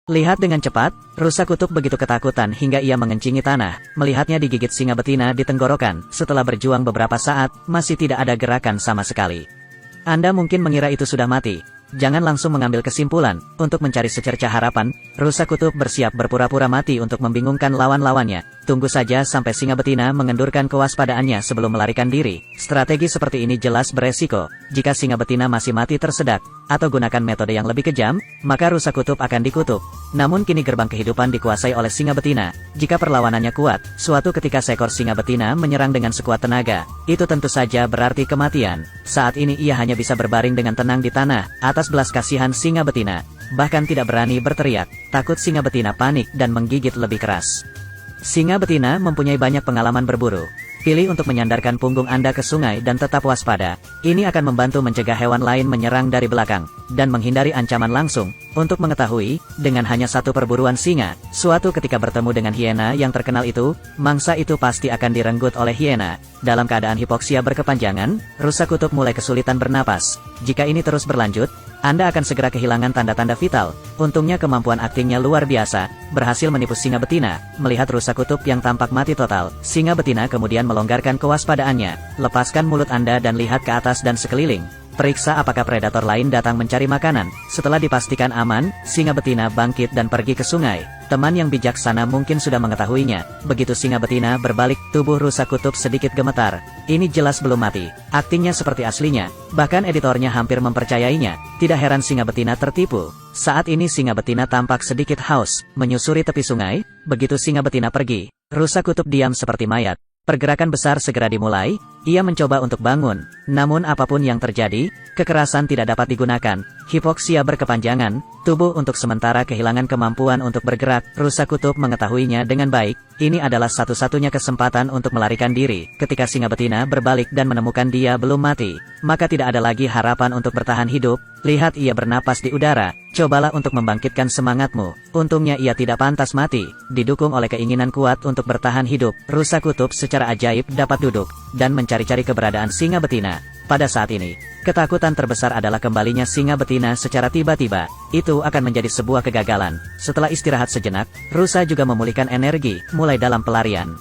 Lihat dengan cepat, rusa kutub begitu ketakutan hingga ia mengencingi tanah, melihatnya digigit singa betina di tenggorokan. Setelah berjuang beberapa saat, masih tidak ada gerakan sama sekali. Anda mungkin mengira itu sudah mati. Jangan langsung mengambil kesimpulan. Untuk mencari secercah harapan, rusa kutub bersiap berpura-pura mati untuk membingungkan lawan-lawannya. Tunggu saja sampai singa betina mengendurkan kewaspadaannya sebelum melarikan diri. Strategi seperti ini jelas beresiko. Jika singa betina masih mati tersedak, atau gunakan metode yang lebih kejam, maka rusa kutub akan dikutuk. Namun kini gerbang kehidupan dikuasai oleh singa betina. Jika perlawanannya kuat, suatu ketika seekor singa betina menyerang dengan sekuat tenaga. Itu tentu saja berarti kematian. Saat ini ia hanya bisa berbaring dengan tenang di tanah, atas belas kasihan singa betina. Bahkan tidak berani berteriak, takut singa betina panik dan menggigit lebih keras. Singa betina mempunyai banyak pengalaman berburu. Pilih untuk menyandarkan punggung Anda ke sungai dan tetap waspada. Ini akan membantu mencegah hewan lain menyerang dari belakang, dan menghindari ancaman langsung. Untuk mengetahui, dengan hanya satu perburuan singa, suatu ketika bertemu dengan hiena yang terkenal itu, mangsa itu pasti akan direnggut oleh hiena. Dalam keadaan hipoksia berkepanjangan, rusa kutub mulai kesulitan bernapas. Jika ini terus berlanjut, Anda akan segera kehilangan tanda-tanda vital. Untungnya kemampuan aktingnya luar biasa, berhasil menipu singa betina. Melihat rusa kutub yang tampak mati total, singa betina kemudian melonggarkan kewaspadaannya. Lepaskan mulut Anda dan lihat ke atas dan sekeliling. Periksa apakah predator lain datang mencari makanan. Setelah dipastikan aman, singa betina bangkit dan pergi ke sungai. Teman yang bijaksana mungkin sudah mengetahuinya. Begitu singa betina berbalik, tubuh rusa kutub sedikit gemetar. Ini jelas belum mati. Aktingnya seperti aslinya. Bahkan editornya hampir mempercayainya. Tidak heran singa betina tertipu. Saat ini singa betina tampak sedikit haus, menyusuri tepi sungai. Begitu singa betina pergi, rusa kutub diam seperti mayat. Pergerakan besar segera dimulai. Ia mencoba untuk bangun, namun apapun yang terjadi, kekerasan tidak dapat digunakan. Hipoksia berkepanjangan, tubuh untuk sementara kehilangan kemampuan untuk bergerak. Rusa kutub mengetahuinya dengan baik. Ini adalah satu-satunya kesempatan untuk melarikan diri. Ketika singa betina berbalik dan menemukan dia belum mati, maka tidak ada lagi harapan untuk bertahan hidup. Lihat ia bernapas di udara. Cobalah untuk membangkitkan semangatmu. Untungnya ia tidak pantas mati. Didukung oleh keinginan kuat untuk bertahan hidup, rusa kutub secara ajaib dapat duduk dan mencari-cari keberadaan singa betina. Pada saat ini, ketakutan terbesar adalah kembalinya singa betina secara tiba-tiba. Itu akan menjadi sebuah kegagalan. Setelah istirahat sejenak, rusa juga memulihkan energi, mulai dalam pelarian.